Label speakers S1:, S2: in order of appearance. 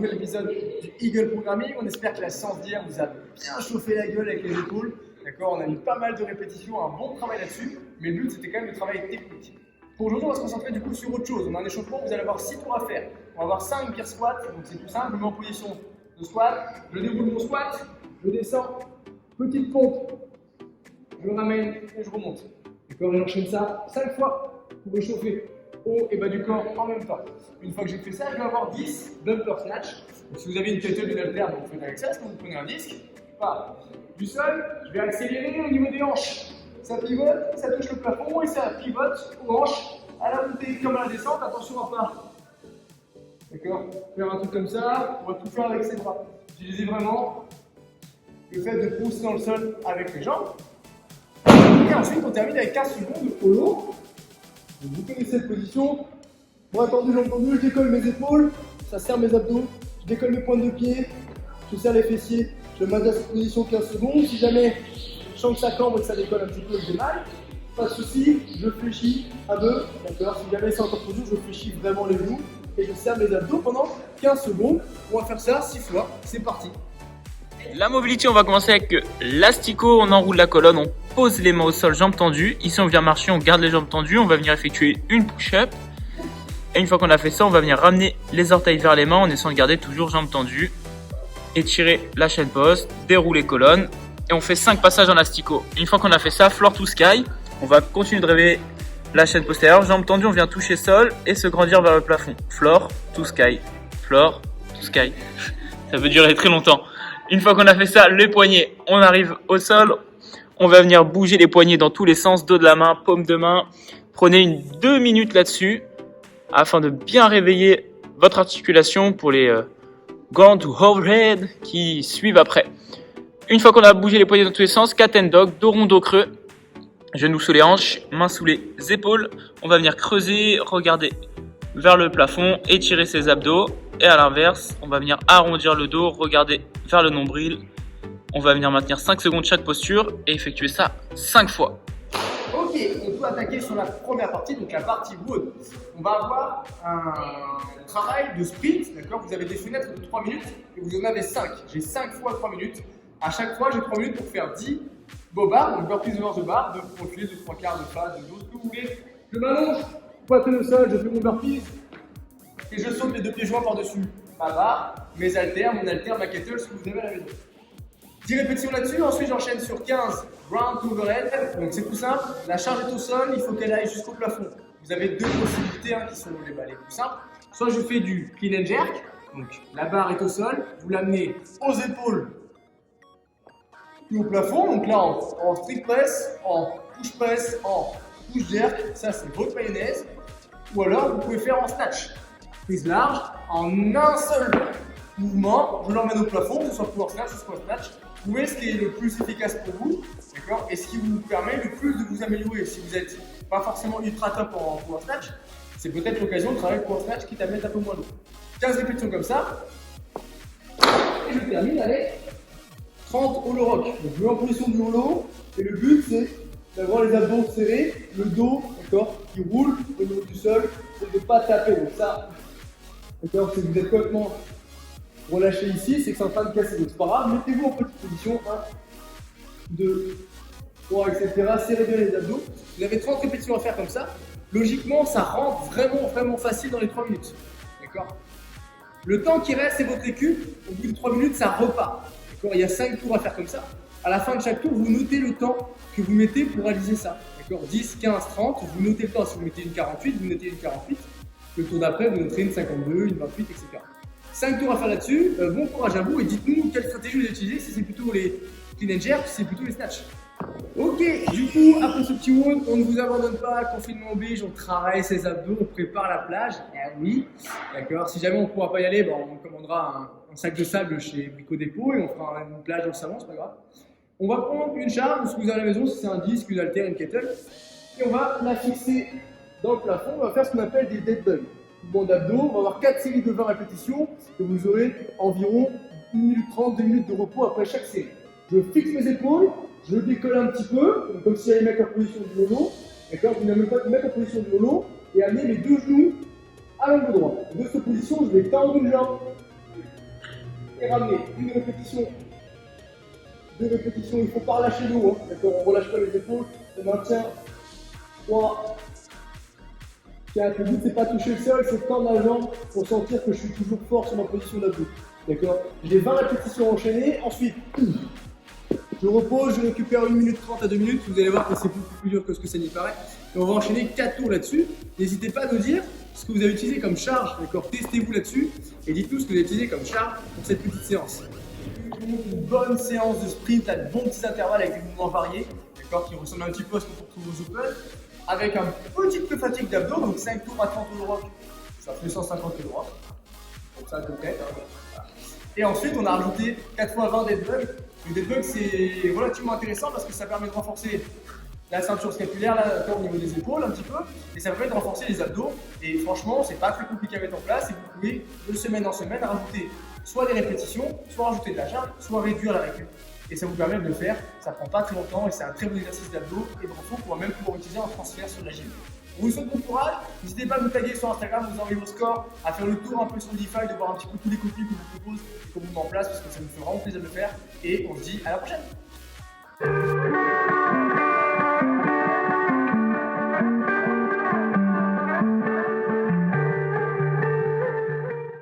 S1: nouvel épisode du Eagle Programming. On espère que la séance d'hier vous a bien chauffé la gueule avec les épaules. D'accord, on a eu pas mal de répétitions, un bon travail là-dessus, mais le but c'était quand même de travailler technique. Pour aujourd'hui, on va se concentrer du coup sur autre chose. On a un échauffement, vous allez avoir 6 tours à faire. On va avoir 5 gear squats, donc c'est tout simple. Je me mets en position de squat, je déroule mon squat, je descends, petite pompe, je ramène et je remonte. D'accord, et j'enchaîne ça 5 fois pour échauffer haut et bas du corps en même temps. Une fois que j'ai fait ça, je vais avoir 10 bumper snatch. Donc, si vous avez une kettlebell, une haltère, vous faites avec ça. Si vous prenez un disque, je pars du sol, je vais accélérer au niveau des hanches. Ça pivote, ça touche le plafond et ça pivote aux hanches à la montée comme à la descente. Attention à pas. D'accord, faire un truc comme ça, on va tout faire avec ses bras. Utilisez vraiment le fait de pousser dans le sol avec les jambes. Et ensuite, on termine avec 15 secondes au low. Vous connaissez cette position. Bras tendus, jambes tendues, je décolle mes épaules, ça serre mes abdos, je décolle mes pointes de pied, je serre les fessiers, je maintiens cette position 15 secondes. Si jamais je sens que ça cambre et que ça décolle un petit peu, j'ai mal, pas de souci, je fléchis un peu, d'accord. Si jamais c'est encore trop dur, je fléchis vraiment les genoux et je serre mes abdos pendant 15 secondes. On va faire ça 6 fois, c'est parti.
S2: La mobility, on va commencer avec l'asticot, on enroule la colonne, on pose les mains au sol, jambes tendues. Ici, on vient marcher, on garde les jambes tendues, on va venir effectuer une push-up. Et une fois qu'on a fait ça, on va venir ramener les orteils vers les mains en essayant de garder toujours jambes tendues. Étirer la chaîne poste, dérouler colonne. Et on fait 5 passages en asticot. Une fois qu'on a fait ça, floor to sky, on va continuer de réveiller la chaîne postérieure. Jambes tendues, on vient toucher sol et se grandir vers le plafond. Floor to sky, floor to sky. Ça peut durer très longtemps. Une fois qu'on a fait ça, les poignets, on arrive au sol. On va venir bouger les poignets dans tous les sens, dos de la main, paume de main. Prenez 2 minutes là-dessus afin de bien réveiller votre articulation pour les ground to overhead qui suivent après. Une fois qu'on a bougé les poignets dans tous les sens, cat and dog, dos rond, dos creux, genoux sous les hanches, mains sous les épaules. On va venir creuser, regarder vers le plafond, étirer ses abdos. Et à l'inverse, on va venir arrondir le dos, regarder vers le nombril. On va venir maintenir 5 secondes chaque posture et effectuer ça 5 fois.
S1: Ok, on peut attaquer sur la première partie, donc la partie wood. On va avoir un travail de sprint, d'accord. Vous avez des fenêtres de 3 minutes et vous en avez 5. J'ai 5 fois 3 minutes. À chaque fois, j'ai 3 minutes pour faire 10 bobards, donc burpees over the bar, de profil, de 3 quarts, de face, de dos, ce que vous voulez. Je m'allonge, poitrine au sol, je fais mon burpees et je saute les 2 pieds joints par-dessus ma barre, mes haltères, mon haltère, ma kettle, ce que vous avez à la maison. 10 répétitions là-dessus, ensuite j'enchaîne sur 15 ground to overhead. Donc c'est tout simple, la charge est au sol, il faut qu'elle aille jusqu'au plafond. Vous avez 2 possibilités qui sont les plus simples. Soit je fais du clean and jerk, donc la barre est au sol, vous l'amenez aux épaules puis au plafond, donc là en strict press, en push press, en push jerk, ça c'est votre mayonnaise. Ou alors vous pouvez faire en snatch, prise large, en un seul mouvement, je l'emmène au plafond, que ce soit power snatch, que ce soit snatch. Vous voyez ce qui est le plus efficace pour vous, d'accord, et ce qui vous permet le plus de vous améliorer. Si vous n'êtes pas forcément ultra top en power snatch, c'est peut-être l'occasion de travailler power snatch qui t'amène un peu moins d'eau. 15 répétitions comme ça, et je termine avec 30 hollow rock. Donc je mets en position du hollow, et le but c'est d'avoir les abdos serrés, le dos, d'accord, qui roule au niveau du sol, et de ne pas taper. Donc ça, d'accord, si vous êtes complètement relâché ici, c'est que c'est en train de casser. Donc c'est pas grave, mettez-vous en petite position, 1, 2, 3, etc. Serrez bien les abdos. Vous avez 30 répétitions à faire comme ça. Logiquement, ça rentre vraiment facile dans les 3 minutes. D'accord. Le temps qui reste, c'est votre récup. Au bout de 3 minutes, ça repart. D'accord. Il y a 5 tours à faire comme ça. À la fin de chaque tour, vous notez le temps que vous mettez pour réaliser ça. D'accord. 10, 15, 30. Vous notez le temps. Si vous mettez une 48, vous notez une 48. Le tour d'après, vous noterez une 52, une 28, etc. 5 tours à faire là-dessus, bon courage à vous et dites-nous quelle stratégie vous utilisez, si c'est plutôt les clean and jerk, si c'est plutôt les snatch. Ok, du coup, après ce petit wound, on ne vous abandonne pas, confinement oblige, on travaille ses abdos, on prépare la plage, oui, d'accord. Si jamais on ne pourra pas y aller, on commandera un sac de sable chez Brico Dépôt et on fera une plage dans le salon, c'est pas grave. On va prendre une charge, ce que vous avez à la maison, si c'est un disque, une haltère, une kettle, et on va la fixer dans le plafond, on va faire ce qu'on appelle des dead bugs. Mouvement d'abdos, on va avoir 4 séries de 20 répétitions et vous aurez environ 1 minute 30, 2 minutes de repos après chaque série. Je fixe mes épaules, je décolle un petit peu, comme si j'allais mettre en position du holo. D'accord, vous n'allez pas mettre en position du holo et amener mes 2 genoux à l'angle droit. De cette position, je vais tendre une jambe, et ramener. Une répétition, deux répétitions, il ne faut pas relâcher le haut, hein. D'accord, on ne relâche pas les épaules, on maintient. 3, 4, le but c'est pas toucher le sol, c'est tendre la jambe pour sentir que je suis toujours fort sur ma position d'abdos. D'accord, j'ai 20 répétitions enchaînées, ensuite je repose, je récupère 1 minute 30 à 2 minutes, vous allez voir que c'est beaucoup plus dur que ce que ça n'y paraît. Et on va enchaîner 4 tours là-dessus. N'hésitez pas à nous dire ce que vous avez utilisé comme charge, d'accord, testez-vous là-dessus et dites-nous ce que vous avez utilisé comme charge pour cette petite séance. Une bonne séance de sprint à de bons petits intervalles avec des mouvements variés, d'accord, qui ressemblent un petit peu à ce qu'on retrouve aux open, avec un petit peu fatigue d'abdos, donc 5 tours à 30 euros, ça fait 150 euros, comme ça de tête. Hein. Voilà. Et ensuite, on a rajouté 4 x 20 dead bug. Le dead bug, c'est relativement intéressant parce que ça permet de renforcer la ceinture scapulaire là, au niveau des épaules un petit peu, et ça permet de renforcer les abdos. Et franchement, c'est pas très compliqué à mettre en place, et vous pouvez de semaine en semaine rajouter soit des répétitions, soit rajouter de la charge, soit réduire la récup. Et ça vous permet de le faire, ça prend pas très longtemps et c'est un très bon exercice d'abdos et de renfort qu'on va même pouvoir utiliser en transfert sur la gym. On vous souhaite bon courage, n'hésitez pas à nous taguer sur Instagram, vous envoyer vos scores, à faire le tour un peu sur DeFi, de voir un petit peu tous les contenus qu'on vous propose et qu'on vous met en place parce que ça nous fait vraiment plaisir de le faire et on se dit à la prochaine.